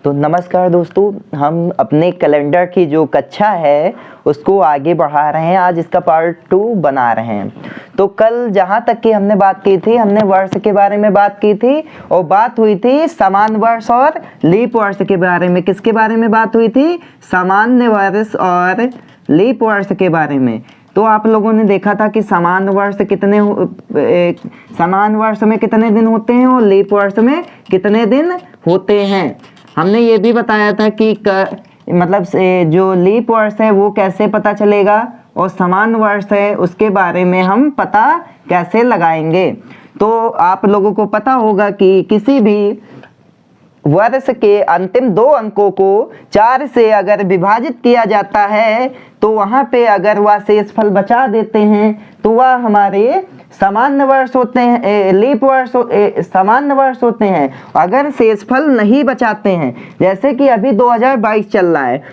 तो नमस्कार दोस्तों, हम अपने कैलेंडर की जो कक्षा है उसको आगे बढ़ा रहे हैं। आज इसका पार्ट 2 बना रहे हैं। तो कल जहाँ तक कि हमने बात की थी, हमने वर्ष के बारे में बात की थी और बात हुई थी सामान्य वर्ष और लीप वर्ष के बारे में। किसके बारे में बात हुई थी? सामान्य वर्ष और लीप वर्ष के बारे में। तो आप लोगों ने देखा था कि सामान्य वर्ष में कितने दिन होते हैं और लीप वर्ष में कितने दिन होते हैं। हमने ये भी बताया था कि मतलब जो लीप वर्ष है वो कैसे पता चलेगा और सामान्य वर्ष है उसके बारे में हम पता कैसे लगाएंगे। तो आप लोगों को पता होगा कि किसी भी वर्ष के अंतिम 2 अंकों को 4 से अगर विभाजित किया जाता है तो वहाँ पे अगर वह शेषफल बचा देते हैं तो वह हमारे सामान्य वर्ष होते हैं, लीप वर्ष सामान्य वर्ष होते हैं। अगर शेषफल नहीं बचाते हैं, जैसे कि अभी 2022 चल रहा है,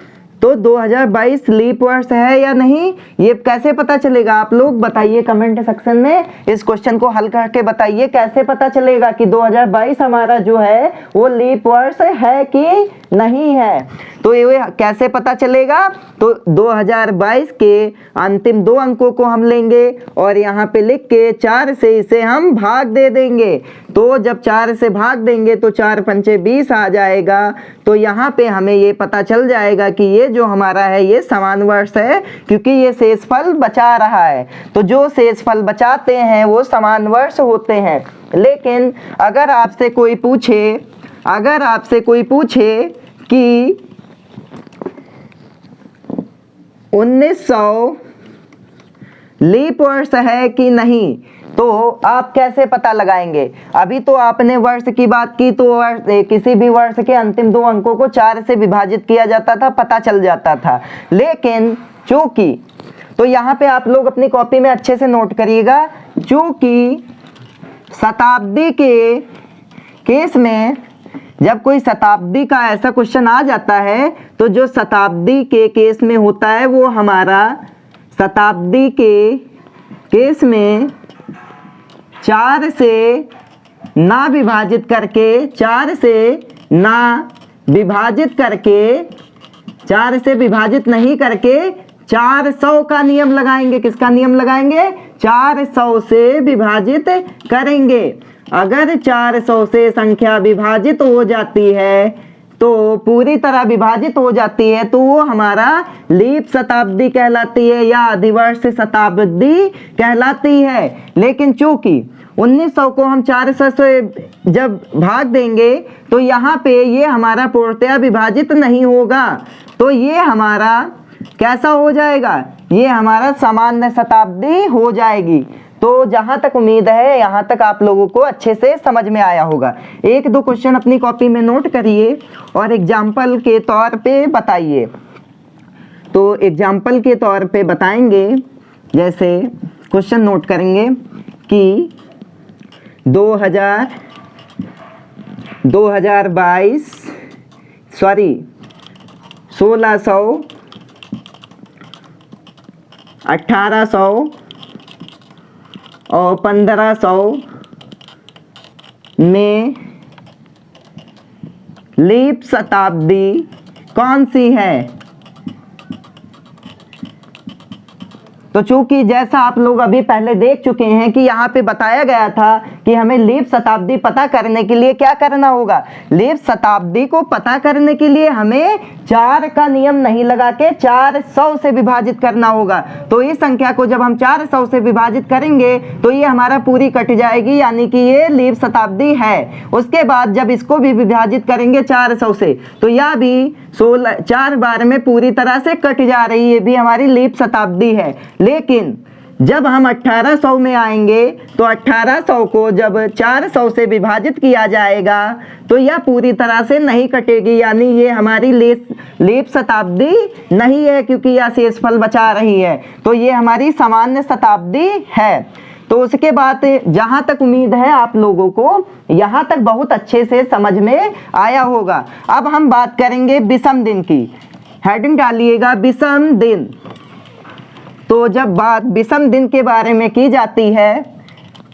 तो 2022 लीप वर्ष है या नहीं, ये कैसे पता चलेगा? आप लोग बताइए कमेंट सेक्शन में, इस क्वेश्चन को हल करके बताइए कैसे पता चलेगा कि 2022 हमारा जो है वो लीप वर्ष है कि नहीं है। तो ये कैसे पता चलेगा? तो 2022 के अंतिम 2 अंकों को हम लेंगे और यहाँ पे लिख के 4 से इसे हम भाग दे देंगे। तो जब 4 से भाग देंगे तो 4 पंचे 20 आ जाएगा। तो यहाँ पे हमें ये पता चल जाएगा कि ये जो हमारा है ये सामान्य वर्ष है, क्योंकि ये शेषफल बचा रहा है। तो जो शेषफल बचाते हैं वो सामान्य वर्ष होते हैं। लेकिन अगर आपसे कोई पूछे कि 1900 लीप वर्ष है कि नहीं, तो आप कैसे पता लगाएंगे? अभी तो आपने वर्ष की बात की, तो किसी भी वर्ष के अंतिम 2 अंकों को 4 से विभाजित किया जाता था, पता चल जाता था। लेकिन चूंकि, तो यहाँ पे आप लोग अपनी कॉपी में अच्छे से नोट करिएगा, चूंकि शताब्दी के केस में जब कोई शताब्दी का ऐसा क्वेश्चन आ जाता है तो जो शताब्दी के केस में होता है वो हमारा शताब्दी के केस में 4 से ना विभाजित करके 4 से विभाजित नहीं करके 400 का नियम लगाएंगे। किसका नियम लगाएंगे? 400 से विभाजित करेंगे। अगर 400 से संख्या विभाजित हो जाती है, तो पूरी तरह विभाजित हो जाती है, तो वो हमारा लीप शताब्दी कहलाती है या अधिवर्ष शताब्दी कहलाती है। लेकिन चूंकि 1900 को हम 400 से जब भाग देंगे तो यहाँ पे ये हमारा पूर्णतया विभाजित नहीं होगा, तो ये हमारा कैसा हो जाएगा? ये हमारा सामान्य शताब्दी हो जाएगी। तो जहाँ तक उम्मीद है यहाँ तक आप लोगों को अच्छे से समझ में आया होगा। 1-2 क्वेश्चन अपनी कॉपी में नोट करिए और एग्जाम्पल के तौर पे बताइए। तो एग्जाम्पल के तौर पे बताएंगे, जैसे क्वेश्चन नोट करेंगे कि 1600 1800 और 1500 में लीप शताब्दी कौन सी है? तो चूंकि जैसा आप लोग अभी पहले देख चुके हैं कि यहाँ पे बताया गया था कि हमें लीप शताब्दी पता करने के लिए क्या करना होगा। लीप शताब्दी को पता करने के लिए हमें 4 का नियम नहीं लगा के 400 से विभाजित करना होगा। तो इस संख्या को जब हम 400 से विभाजित करेंगे तो ये हमारा पूरी कट जाएगी, यानी कि ये लीप शताब्दी है। उसके बाद जब इसको भी विभाजित करेंगे 400 से, तो यह भी 4 बार में पूरी तरह से कट जा रही है, ये भी हमारी लीप शताब्दी है। लेकिन जब हम 1800 में आएंगे तो 1800 को जब 400 से विभाजित किया जाएगा तो यह पूरी तरह से नहीं कटेगी, यानी ये हमारी लीप शताब्दी नहीं है, क्योंकि यह शेषफल बचा रही है। तो ये हमारी सामान्य शताब्दी है। तो उसके बाद जहाँ तक उम्मीद है आप लोगों को यहाँ तक बहुत अच्छे से समझ में आया होगा। अब हम बात करेंगे विषम दिन की। हेडिंग डालिएगा विषम दिन। तो जब बात विषम दिन के बारे में की जाती है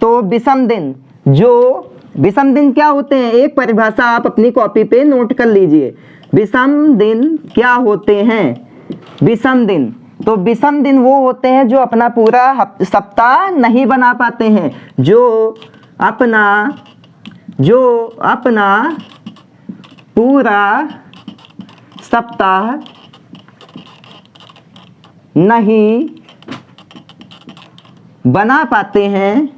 तो विषम दिन जो विषम दिन क्या होते हैं, एक परिभाषा आप अपनी कॉपी पे नोट कर लीजिए। विषम दिन क्या होते हैं? विषम दिन, तो विषम दिन वो होते हैं जो अपना पूरा सप्ताह नहीं बना पाते हैं, जो अपना पूरा सप्ताह नहीं बना पाते हैं,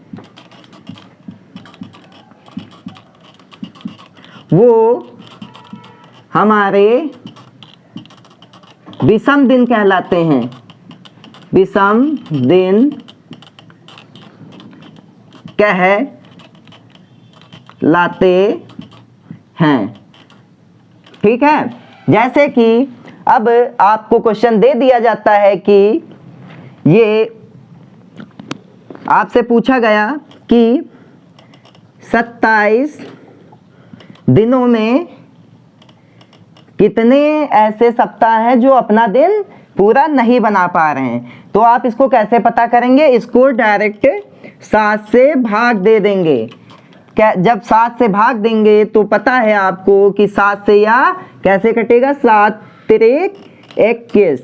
वो हमारे विषम दिन कहलाते हैं। विषम दिन कहलाते हैं। ठीक है, जैसे कि अब आपको क्वेश्चन दे दिया जाता है कि ये आपसे पूछा गया कि 27 दिनों में कितने ऐसे सप्ताह हैं जो अपना दिन पूरा नहीं बना पा रहे हैं। तो आप इसको कैसे पता करेंगे? इसको डायरेक्ट 7 से भाग दे देंगे। जब 7 से भाग देंगे तो पता है आपको कि 7 से या कैसे कटेगा, 7 तिरेक 21,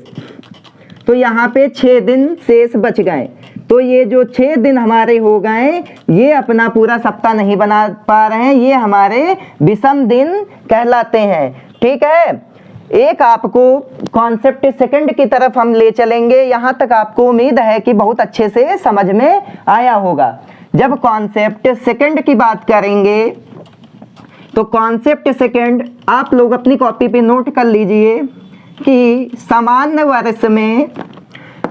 तो यहाँ पे 6 दिन शेष बच गए। तो ये जो 6 दिन हमारे हो गए, ये अपना पूरा सप्ताह नहीं बना पा रहे हैं, ये हमारे विषम दिन कहलाते हैं। ठीक है, एक आपको कॉन्सेप्ट सेकंड की तरफ हम ले चलेंगे। यहाँ तक आपको उम्मीद है कि बहुत अच्छे से समझ में आया होगा। जब कॉन्सेप्ट सेकंड की बात करेंगे तो कॉन्सेप्ट सेकंड आप लोग अपनी कॉपी पे नोट कर लीजिए कि सामान्य वर्ष में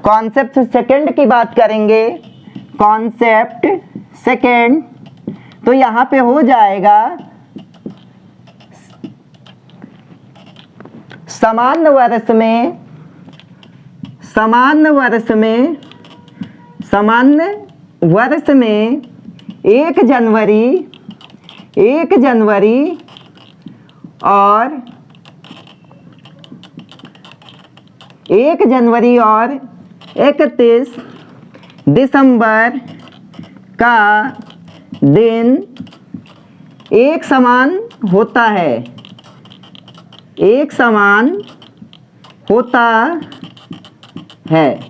कॉन्सेप्ट सेकंड की बात करेंगे, कॉन्सेप्ट सेकंड, तो यहाँ पे हो जाएगा सामान्य वर्ष में 1 जनवरी और 31 दिसंबर का दिन एक समान होता है, एक समान होता है।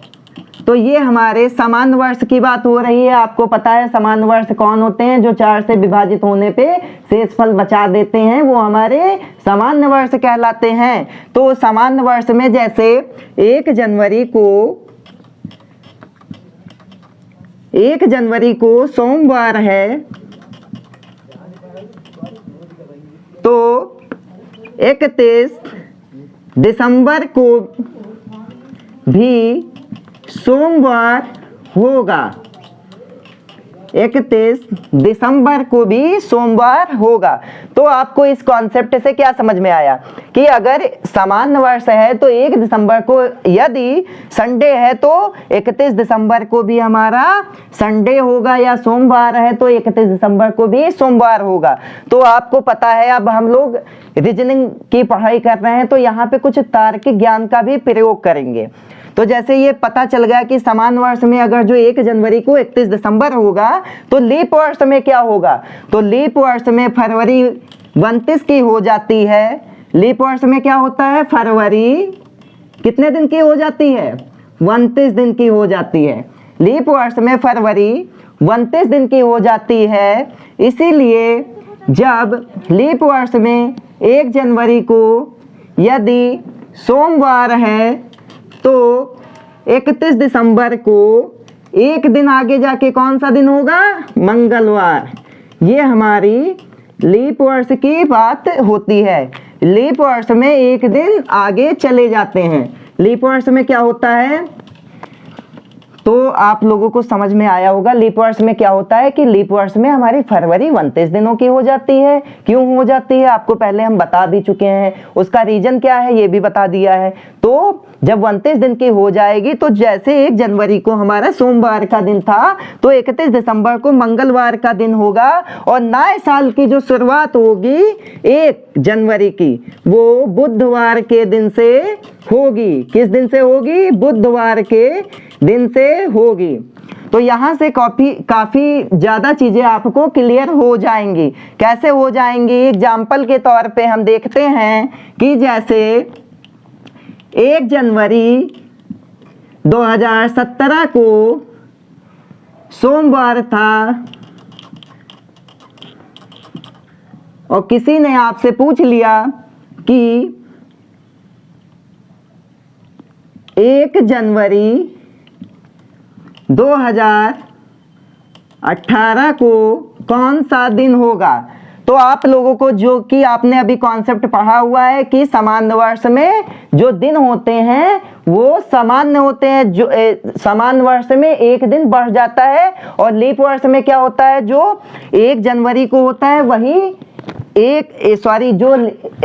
तो ये हमारे समान वर्ष की बात हो रही है। आपको पता है समान वर्ष कौन होते हैं? जो 4 से विभाजित होने पे शेषफल बचा देते हैं, वो हमारे सामान्य वर्ष कहलाते हैं। तो सामान्य वर्ष में जैसे 1 जनवरी को सोमवार है, तो 31 दिसंबर को भी सोमवार होगा, 31 दिसंबर को भी सोमवार होगा। तो आपको इस कॉन्सेप्ट से क्या समझ में आया कि अगर सामान्य वर्ष है तो 1 दिसंबर को यदि संडे है तो 31 दिसंबर को भी हमारा संडे होगा, या सोमवार है तो 31 दिसंबर को भी सोमवार होगा। तो आपको पता है, अब हम लोग रीजनिंग की पढ़ाई कर रहे हैं तो यहाँ पे कुछ तार्किक ज्ञान का भी प्रयोग करेंगे। तो जैसे ये पता चल गया कि समान वर्ष में अगर जो 1 जनवरी को 31 दिसंबर होगा तो लीप वर्ष में क्या होगा? तो लीप वर्ष में फरवरी 29 की हो जाती है। लीप वर्ष में क्या होता है? फरवरी कितने दिन की हो जाती है? 29 दिन की हो जाती है। लीप वर्ष में फरवरी 29 दिन की हो जाती है। इसीलिए जब लीप वर्ष में 1 जनवरी को यदि सोमवार है तो 31 दिसंबर को एक दिन आगे जाके कौन सा दिन होगा? मंगलवार। ये हमारी लीप वर्ष की बात होती है। लीप वर्ष में एक दिन आगे चले जाते हैं। लीप वर्ष में क्या होता है? तो आप लोगों को समझ में आया होगा लीप वर्ष में क्या होता है कि लीप वर्ष में हमारी फरवरी 29 दिनों की हो जाती है। क्यों हो जाती है आपको पहले हम बता भी चुके हैं, उसका रीजन क्या है ये भी बता दिया है। तो जब 29 दिन की हो जाएगी तो जैसे 1 जनवरी को हमारा सोमवार का दिन था तो 31 दिसंबर को मंगलवार का दिन होगा, और नए साल की जो शुरुआत होगी 1 जनवरी की वो बुधवार के दिन से होगी। किस दिन से होगी? बुधवार के दिन से होगी। तो यहाँ से काफ़ी ज़्यादा चीज़ें आपको क्लियर हो जाएंगी। कैसे हो जाएंगी? एग्जाम्पल के तौर पे हम देखते हैं कि जैसे 1 जनवरी 2017 को सोमवार था और किसी ने आपसे पूछ लिया कि 1 जनवरी 2018 को कौन सा दिन होगा? तो आप लोगों को, जो कि आपने अभी कॉन्सेप्ट पढ़ा हुआ है कि सामान्य वर्ष में जो दिन होते हैं वो सामान्य होते हैं, जो सामान्य वर्ष में एक दिन बढ़ जाता है, और लीप वर्ष में क्या होता है, जो 1 जनवरी को होता है वही जो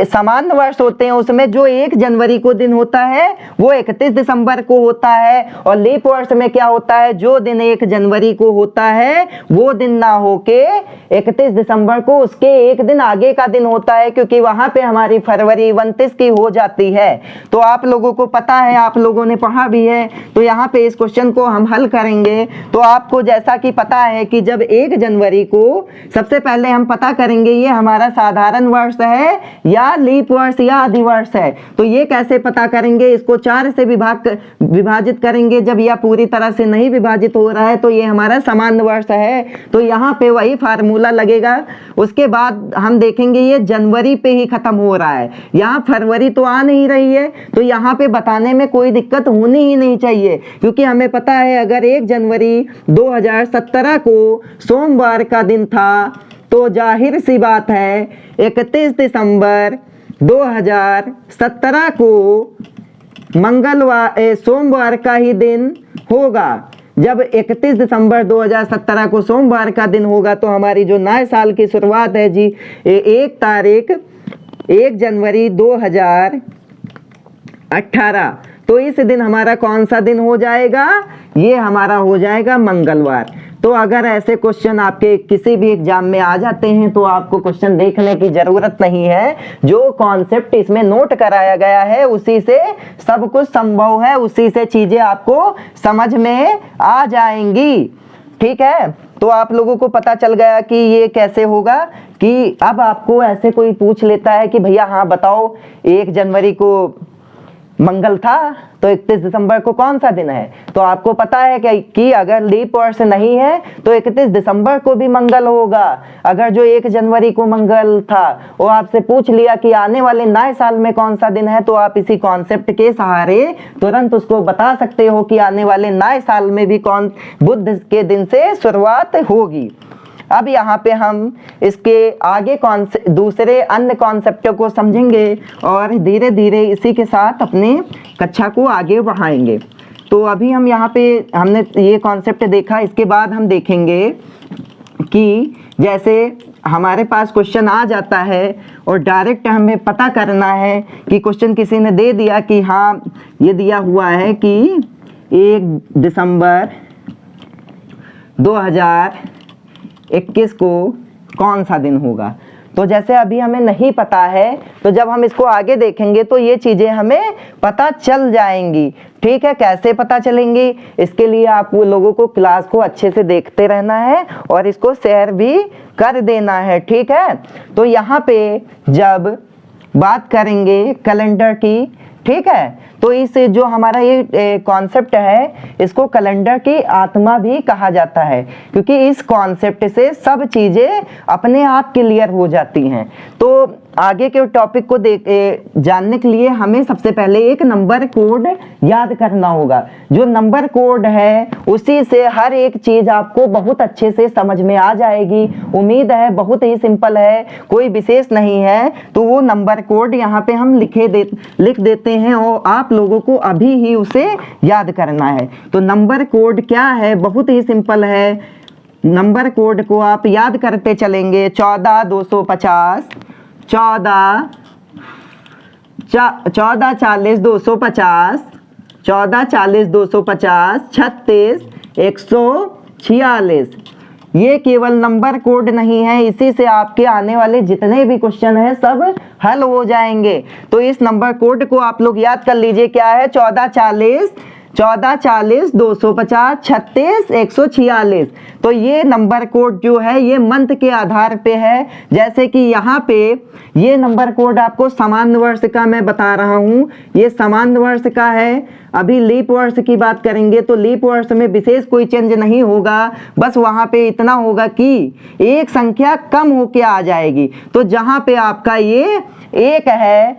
सामान्य वर्ष होते हैं उसमें जो 1 जनवरी को दिन होता है वो 31 दिसंबर को होता है, और लीप वर्ष में क्या होता है, जो दिन 1 जनवरी को होता है वो दिन ना होके 31 दिसंबर को उसके एक दिन आगे का दिन होता है, क्योंकि वहां पे हमारी फरवरी 29 की हो जाती है। तो आप लोगों को पता है, आप लोगों ने पढ़ा भी है। तो यहाँ पे इस क्वेश्चन को हम हल करेंगे। तो आपको जैसा कि पता है कि जब 1 जनवरी को, सबसे पहले हम पता करेंगे ये हमारा साधारण वर्ष है या लीप वर्ष या अधिवर्ष है। तो ये कैसे पता करेंगे? इसको 4 से विभाजित करेंगे। जब यह पूरी तरह से नहीं विभाजित हो रहा है तो ये हमारा सामान्य वर्ष है, तो यहाँ पे वही फार्मूला लगेगा। उसके बाद हम देखेंगे ये जनवरी पे ही खत्म हो रहा है, यहाँ फरवरी तो आ नहीं रही है, तो यहाँ पे बताने में कोई दिक्कत होनी ही नहीं चाहिए, क्योंकि हमें पता है अगर 1 जनवरी 2017 को सोमवार का दिन था तो जाहिर सी बात है 31 दिसंबर 2017 को सोमवार का ही दिन होगा। जब 31 दिसंबर 2017 को सोमवार का दिन होगा तो हमारी जो नए साल की शुरुआत है जी 1 जनवरी 2018, तो इस दिन हमारा कौन सा दिन हो जाएगा? ये हमारा हो जाएगा मंगलवार। तो अगर ऐसे क्वेश्चन आपके किसी भी एग्जाम में आ जाते हैं तो आपको क्वेश्चन देखने की जरूरत नहीं है। जो कॉन्सेप्ट इसमें नोट कराया गया है उसी से सब कुछ संभव है, उसी से चीजें आपको समझ में आ जाएंगी। ठीक है, तो आप लोगों को पता चल गया कि ये कैसे होगा। कि अब आपको ऐसे कोई पूछ लेता है कि भैया हाँ बताओ 1 जनवरी को मंगल था तो 31 दिसंबर को कौन सा दिन है? तो आपको पता है कि अगर लीप वर्ष नहीं है तो 31 दिसंबर को भी मंगल होगा। अगर जो 1 जनवरी को मंगल था वो आपसे पूछ लिया कि आने वाले नए साल में कौन सा दिन है, तो आप इसी कॉन्सेप्ट के सहारे तुरंत उसको बता सकते हो कि आने वाले नए साल में भी कौन बुध के दिन से शुरुआत होगी। अब यहाँ पे हम इसके आगे दूसरे अन्य कॉन्सेप्टों को समझेंगे और धीरे धीरे इसी के साथ अपने कक्षा को आगे बढ़ाएंगे। तो अभी हम यहाँ पे हमने ये कॉन्सेप्ट देखा, इसके बाद हम देखेंगे कि जैसे हमारे पास क्वेश्चन आ जाता है और डायरेक्ट हमें पता करना है कि क्वेश्चन किसी ने दे दिया कि हाँ ये दिया हुआ है कि 1 दिसंबर 2021 को कौन सा दिन होगा। तो जैसे अभी हमें नहीं पता है तो जब हम इसको आगे देखेंगे तो ये चीज़ें हमें पता चल जाएंगी। ठीक है, कैसे पता चलेंगी? इसके लिए आप वो लोगों को क्लास को अच्छे से देखते रहना है और इसको शेयर भी कर देना है। ठीक है, तो यहाँ पे जब बात करेंगे कैलेंडर की, ठीक है, तो इस जो हमारा ये कॉन्सेप्ट है इसको कैलेंडर की आत्मा भी कहा जाता है, क्योंकि इस कॉन्सेप्ट से सब चीज़ें अपने आप क्लियर हो जाती हैं। तो आगे के टॉपिक को जानने के लिए हमें सबसे पहले एक नंबर कोड याद करना होगा। जो नंबर कोड है उसी से हर एक चीज़ आपको बहुत अच्छे से समझ में आ जाएगी। उम्मीद है बहुत ही सिंपल है, कोई विशेष नहीं है। तो वो नंबर कोड यहाँ पे हम लिख देते हैं और आप लोगों को अभी ही उसे याद करना है। तो नंबर कोड क्या है? बहुत ही सिंपल है। नंबर कोड को आप याद करते चलेंगे। 14 250 14 40 250 14 40 250 36 146। ये केवल नंबर कोड नहीं है, इसी से आपके आने वाले जितने भी क्वेश्चन हैं सब हल हो जाएंगे। तो इस नंबर कोड को आप लोग याद कर लीजिए। क्या है? 14 40 14, 40, 250, 36, 146। तो ये नंबर कोड जो है ये मंथ के आधार पे है। जैसे कि यहाँ पे ये नंबर कोड आपको सामान्य वर्ष का मैं बता रहा हूँ, ये सामान्य वर्ष का है। अभी लीप वर्ष की बात करेंगे तो लीप वर्ष में विशेष कोई चेंज नहीं होगा, बस वहाँ पे इतना होगा कि एक संख्या कम होके आ जाएगी। तो जहाँ पे आपका ये एक है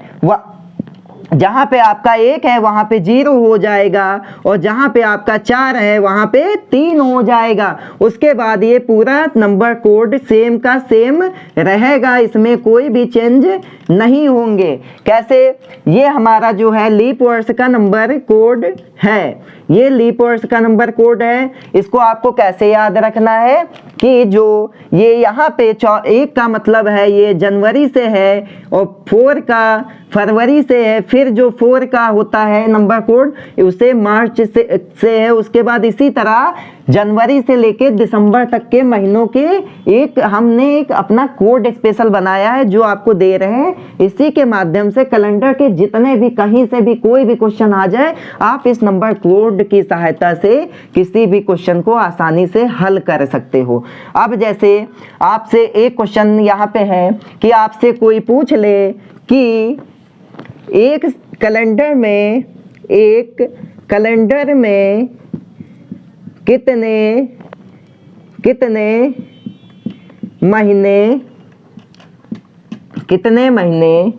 जहाँ पे आपका एक है वहाँ पे 0 हो जाएगा, और जहाँ पे आपका 4 है वहाँ पे 3 हो जाएगा। उसके बाद ये पूरा नंबर कोड सेम का सेम रहेगा, इसमें कोई भी चेंज नहीं होंगे। कैसे? ये हमारा जो है लीप वर्ष का नंबर कोड है, ये लीप वर्ष का नंबर कोड है। इसको आपको कैसे याद रखना है कि जो ये यहाँ पे 1 का मतलब है ये जनवरी से है, और 4 का फरवरी से है, फिर जो 4 का होता है नंबर कोड उसे मार्च से है। उसके बाद इसी तरह जनवरी से लेके दिसंबर तक के महीनों के हमने एक अपना कोड स्पेशल बनाया है जो आपको दे रहे हैं। इसी के माध्यम से कैलेंडर के जितने भी कहीं से भी कोई भी क्वेश्चन आ जाए, आप इस नंबर कोड की सहायता से किसी भी क्वेश्चन को आसानी से हल कर सकते हो। अब जैसे आपसे एक क्वेश्चन यहाँ पे है कि आपसे कोई पूछ ले कि एक कैलेंडर में कितने महीने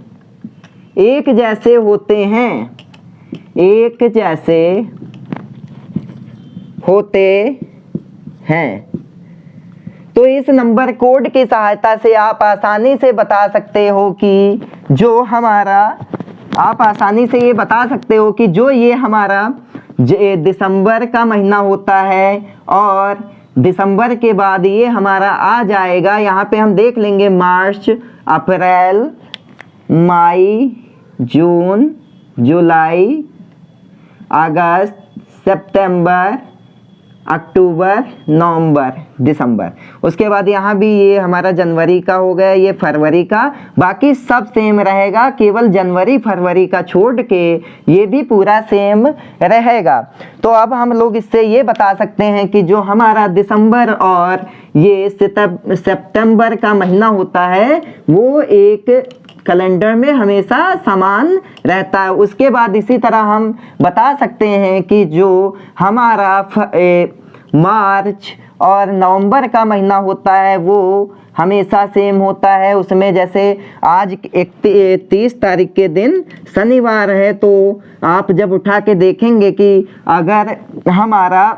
एक जैसे होते हैं, तो इस नंबर कोड की सहायता से आप आसानी से बता सकते हो कि जो हमारा ये हमारा दिसंबर का महीना होता है, और दिसंबर के बाद ये हमारा आ जाएगा, यहाँ पे हम देख लेंगे मार्च, अप्रैल, मई, जून, जुलाई, अगस्त, सितंबर, अक्टूबर, नवंबर, दिसंबर। उसके बाद यहाँ भी ये हमारा जनवरी का हो गया, ये फरवरी का, बाकी सब सेम रहेगा, केवल जनवरी फरवरी का छोड़ के ये भी पूरा सेम रहेगा। तो अब हम लोग इससे ये बता सकते हैं कि जो हमारा दिसंबर और ये सितंबर का महीना होता है वो एक कैलेंडर में हमेशा समान रहता है। उसके बाद इसी तरह हम बता सकते हैं कि जो हमारा मार्च और नवंबर का महीना होता है वो हमेशा सेम होता है। उसमें जैसे आज 31 तारीख के दिन शनिवार है, तो आप जब उठा के देखेंगे कि अगर हमारा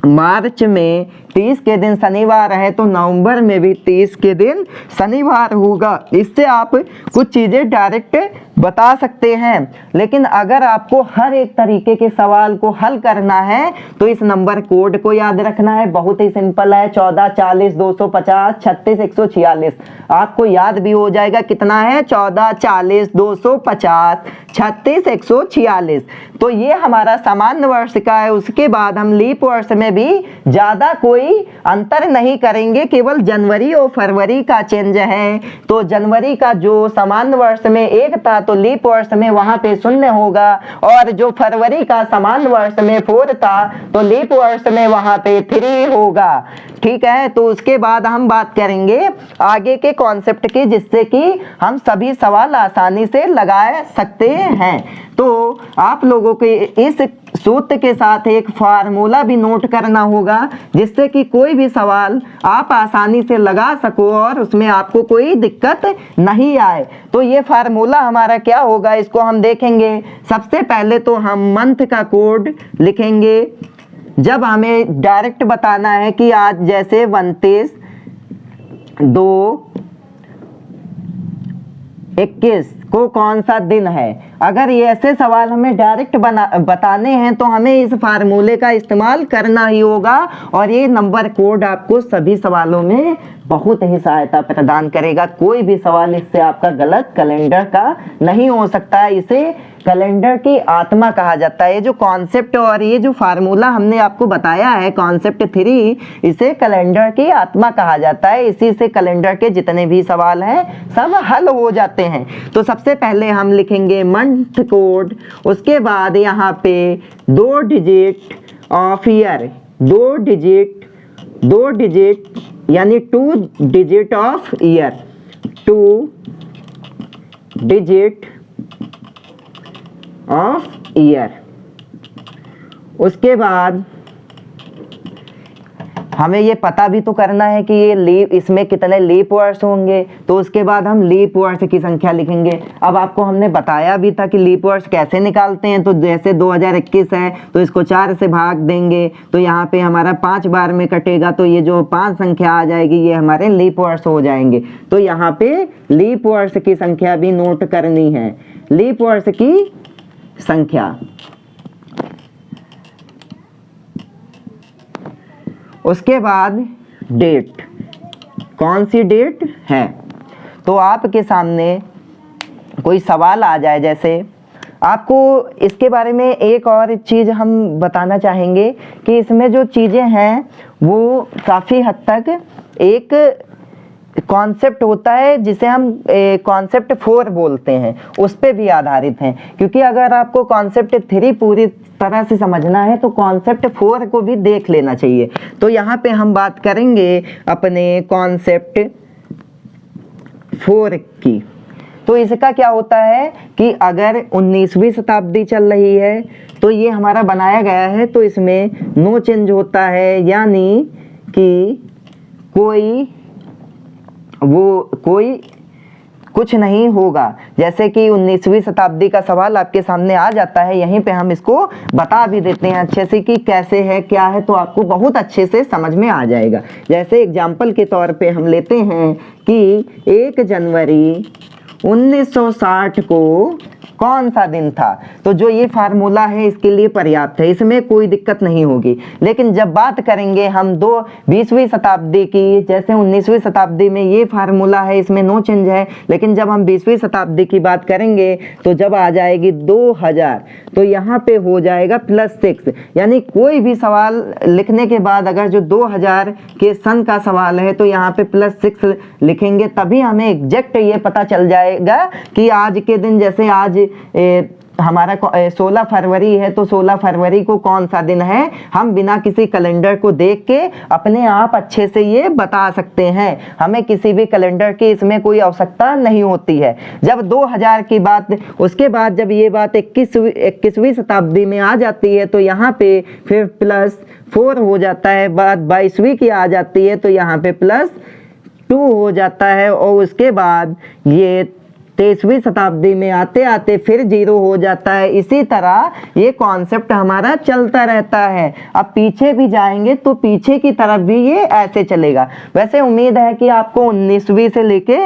मार्च में 30 के दिन शनिवार है तो नवंबर में भी 30 के दिन शनिवार होगा। इससे आप कुछ चीज़ें डायरेक्ट बता सकते हैं। लेकिन अगर आपको हर एक तरीके के सवाल को हल करना है तो इस नंबर कोड को याद रखना है। बहुत ही सिंपल है, 14, 40, 250, 36, 146। आपको याद भी हो जाएगा कितना है, 14, 40, 250, 36, 146। तो ये हमारा सामान्य वर्ष का है। उसके बाद हम लीप वर्ष में भी ज़्यादा कोई अंतर नहीं करेंगे, केवल जनवरी और फरवरी का चेंज है। तो जनवरी का जो सामान्य वर्ष में 1 था तो लीप वर्ष में वहां पे 0 होगा, और जो फरवरी का सामान्य वर्ष में 4 था तो लीप वर्ष में वहां पे 3 होगा। ठीक है, तो उसके बाद हम बात करेंगे आगे के कॉन्सेप्ट की, जिससे कि हम सभी सवाल आसानी से लगा सकते हैं। तो आप लोगों के इस सूत्र के साथ एक फार्मूला भी नोट करना होगा, जिससे कि कोई भी सवाल आप आसानी से लगा सको और उसमें आपको कोई दिक्कत नहीं आए। तो ये फार्मूला हमारा क्या होगा, इसको हम देखेंगे। सबसे पहले तो हम मंथ का कोड लिखेंगे। जब हमें डायरेक्ट बताना है कि आज जैसे 29/2/21 को कौन सा दिन है, अगर ये ऐसे सवाल हमें डायरेक्ट बताने हैं तो हमें इस फार्मूले का इस्तेमाल करना ही होगा, और ये नंबर कोड आपको सभी सवालों में बहुत ही सहायता प्रदान करेगा। कोई भी सवाल इससे आपका गलत कैलेंडर का नहीं हो सकता है। इसे कैलेंडर की आत्मा कहा जाता है। ये जो कॉन्सेप्ट और ये जो फार्मूला हमने आपको बताया है कॉन्सेप्ट 3, इसे कैलेंडर की आत्मा कहा जाता है। इसी से कैलेंडर के जितने भी सवाल हैं सब हल हो जाते हैं। तो सबसे पहले हम लिखेंगे मंथ कोड, उसके बाद यहाँ पे 2 डिजिट ऑफ ईयर, 2 डिजिट यानी 2 digit of year, 2 digit of year. उसके बाद हमें ये पता भी तो करना है कि ये लीप, इसमें कितने लीप वर्ष होंगे, तो उसके बाद हम लीप वर्ष की संख्या लिखेंगे। अब आपको हमने बताया भी था कि लीप वर्ष कैसे निकालते हैं। तो जैसे 2021 है तो इसको 4 से भाग देंगे तो यहाँ पे हमारा 5 बार में कटेगा, तो ये जो 5 संख्या आ जाएगी ये हमारे लीप वर्ष हो जाएंगे। तो यहाँ पे लीप वर्ष की संख्या भी नोट करनी है, लीप वर्ष की संख्या। उसके बाद डेट, कौन सी डेट है। तो आपके सामने कोई सवाल आ जाए, जैसे आपको इसके बारे में एक और चीज़ हम बताना चाहेंगे कि इसमें जो चीज़ें हैं वो काफ़ी हद तक एक कॉन्सेप्ट होता है जिसे हम कॉन्सेप्ट 4 बोलते हैं, उस पे भी आधारित हैं। क्योंकि अगर आपको कॉन्सेप्ट 3 पूरी तरह से समझना है तो कॉन्सेप्ट 4 को भी देख लेना चाहिए। तो यहाँ पे हम बात करेंगे अपने कॉन्सेप्ट 4 की। तो इसका क्या होता है कि अगर 19वीं शताब्दी चल रही है तो ये हमारा बनाया गया है, तो इसमें नो चेंज होता है, यानी कि कोई कुछ नहीं होगा। जैसे कि 19वीं शताब्दी का सवाल आपके सामने आ जाता है, यहीं पे हम इसको बता भी देते हैं अच्छे से कि कैसे है क्या है, तो आपको बहुत अच्छे से समझ में आ जाएगा। जैसे एग्जाम्पल के तौर पे हम लेते हैं कि 1 जनवरी 1960 को कौन सा दिन था। तो जो ये फार्मूला है इसके लिए पर्याप्त है, इसमें कोई दिक्कत नहीं होगी। लेकिन जब बात करेंगे हम 20वीं शताब्दी की, जैसे 19वीं शताब्दी में ये फार्मूला है, इसमें नो चेंज है। लेकिन जब हम 20वीं शताब्दी की बात करेंगे तो जब आ जाएगी 2000 तो यहाँ पे हो जाएगा +6, यानी कोई भी सवाल लिखने के बाद अगर जो 2000 के सन का सवाल है तो यहाँ पे +6 लिखेंगे, तभी हमें एग्जैक्ट ये पता चल जाएगा कि आज के दिन, जैसे आज हमारा 16 फरवरी है तो 16 फरवरी को कौन सा दिन है, हम बिना किसी कैलेंडर को देख के अपने आप अच्छे से ये बता सकते हैं। हमें किसी भी कैलेंडर की इसमें कोई आवश्यकता नहीं होती है। जब 2000 की बात, उसके बाद जब ये बात 21वीं शताब्दी में आ जाती है तो यहाँ पे फिर +4 हो जाता है, बात 22वीं की आ जाती है तो यहाँ पे +2 हो जाता है, और उसके बाद ये 23वीं शताब्दी में आते आते फिर 0 हो जाता है। इसी तरह ये कॉन्सेप्ट हमारा चलता रहता है। अब पीछे भी जाएंगे तो पीछे की तरफ भी ये ऐसे चलेगा। वैसे उम्मीद है कि आपको 19वीं से लेके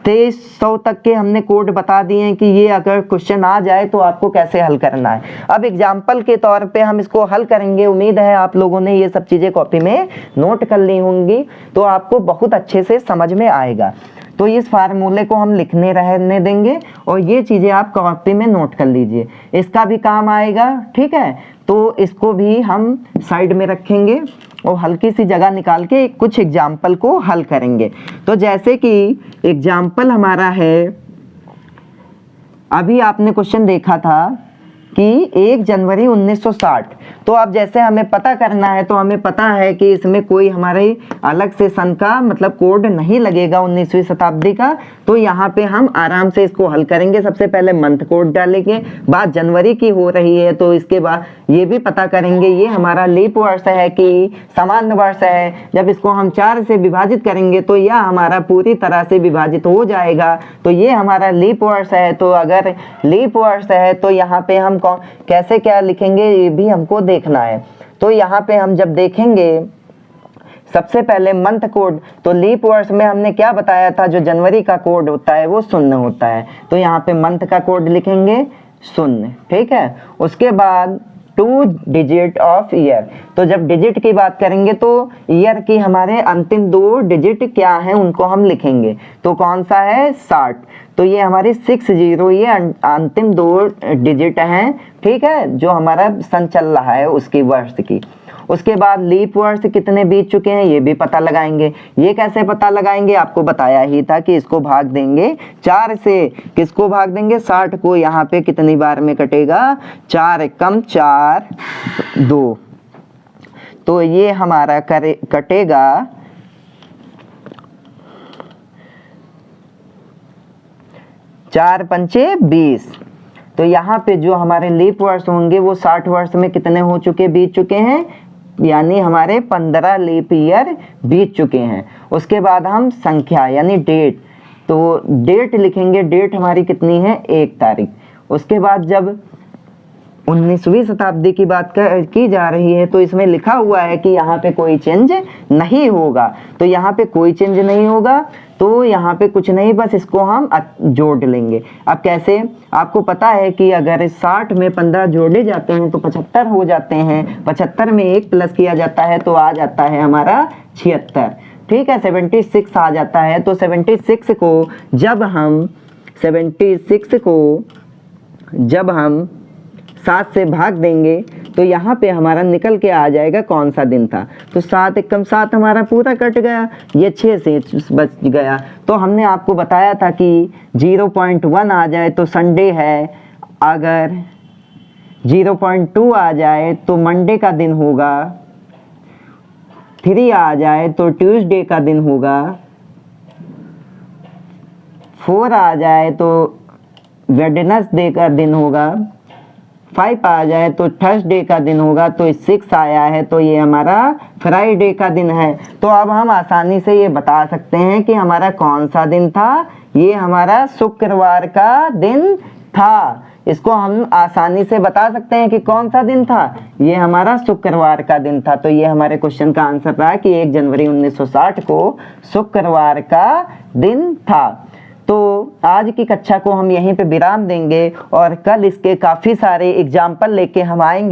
2300 तक के हमने कोड बता दिए हैं कि ये अगर क्वेश्चन आ जाए तो आपको कैसे हल करना है। अब एग्जाम्पल के तौर पे हम इसको हल करेंगे। उम्मीद है आप लोगों ने ये सब चीज़ें कॉपी में नोट कर ली होंगी, तो आपको बहुत अच्छे से समझ में आएगा। तो इस फार्मूले को हम लिखने रहने देंगे और ये चीज़ें आप कॉपी में नोट कर लीजिए, इसका भी काम आएगा। ठीक है, तो इसको भी हम साइड में रखेंगे और हल्की सी जगह निकाल के कुछ एग्जाम्पल को हल करेंगे। तो जैसे कि एग्जाम्पल हमारा है, अभी आपने क्वेश्चन देखा था कि 1 जनवरी 1960, तो अब जैसे हमें पता करना है तो हमें पता है कि इसमें कोई हमारे अलग से सन का मतलब कोड नहीं लगेगा 19वीं शताब्दी का। तो यहाँ पे हम आराम से इसको हल करेंगे। सबसे पहले मंथ कोड डालेंगे, बात जनवरी की हो रही है तो इसके बाद ये भी पता करेंगे ये हमारा लीप वर्ष है कि सामान्य वर्ष है। जब इसको हम 4 से विभाजित करेंगे तो यह हमारा पूरी तरह से विभाजित हो जाएगा, तो ये हमारा लीप वर्ष है। तो अगर लीप वर्ष है तो यहाँ पे हम कैसे क्या लिखेंगे ये भी हमको देखना है। तो यहाँ पे हम जब देखेंगे सबसे पहले मंथ कोड, तो लीप वर्ष में हमने क्या बताया था, जो जनवरी का कोड होता है वो 0 होता है। तो यहाँ पे मंथ का कोड लिखेंगे 0। ठीक है, उसके बाद 2 डिजिट ऑफ ईयर। तो जब डिजिट की बात करेंगे तो ईयर की हमारे अंतिम 2 डिजिट क्या हैं उनको हम लिखेंगे। तो कौन सा है 60। तो ये हमारी 60 ये अंतिम 2 डिजिट हैं, ठीक है, जो हमारा सन चल रहा है उसकी वर्ष की। उसके बाद लीप वर्ष कितने बीत चुके हैं ये भी पता लगाएंगे। ये कैसे पता लगाएंगे, आपको बताया ही था कि इसको भाग देंगे 4 से। किसको भाग देंगे, 60 को। यहाँ पे कितनी बार में कटेगा, 4 एकम 4 2। तो ये हमारा कटेगा 4 पंचे 20। तो यहाँ पे जो हमारे लीप वर्ष होंगे वो 60 वर्ष में कितने हो चुके, बीत चुके हैं, यानी हमारे 15 लीप ईयर बीत चुके हैं। उसके बाद हम संख्या यानी डेट, तो डेट लिखेंगे। डेट हमारी कितनी है, 1 तारीख। उसके बाद जब 19वीं शताब्दी की बात की जा रही है तो इसमें लिखा हुआ है कि यहाँ पे कोई चेंज नहीं होगा। तो यहाँ पे कोई चेंज नहीं होगा, तो यहाँ पे कुछ नहीं, बस इसको हम जोड़ लेंगे। अब कैसे, आपको पता है कि अगर 60 में 15 जोड़े जाते हैं तो 75 हो जाते हैं। 75 में 1 प्लस किया जाता है तो आ जाता है हमारा 76, ठीक है, 76 आ जाता है। तो 76 को जब हम 7 से भाग देंगे तो यहाँ पे हमारा निकल के आ जाएगा कौन सा दिन था। तो 7 एकम 7 हमारा पूरा कट गया, ये 6 से बच गया। तो हमने आपको बताया था कि 0.1 आ जाए तो संडे है, अगर 0.2 आ जाए तो मंडे का दिन होगा, 3 आ जाए तो ट्यूसडे का दिन होगा, 4 आ जाए तो वेडनेसडे का दिन होगा, 5 आ जाए तो थर्सडे का दिन होगा। तो 6 आया है तो ये हमारा फ्राइडे का दिन है। तो अब हम आसानी से ये बता सकते हैं कि हमारा कौन सा दिन था, ये हमारा शुक्रवार का दिन था। इसको हम आसानी से बता सकते हैं कि कौन सा दिन था, ये हमारा शुक्रवार का दिन था। तो ये हमारे क्वेश्चन का आंसर रहा कि 1 जनवरी 1960 को शुक्रवार का दिन था। तो आज की कक्षा को हम यहीं पे विराम देंगे और कल इसके काफ़ी सारे एग्जाम्पल लेके हम आएंगे।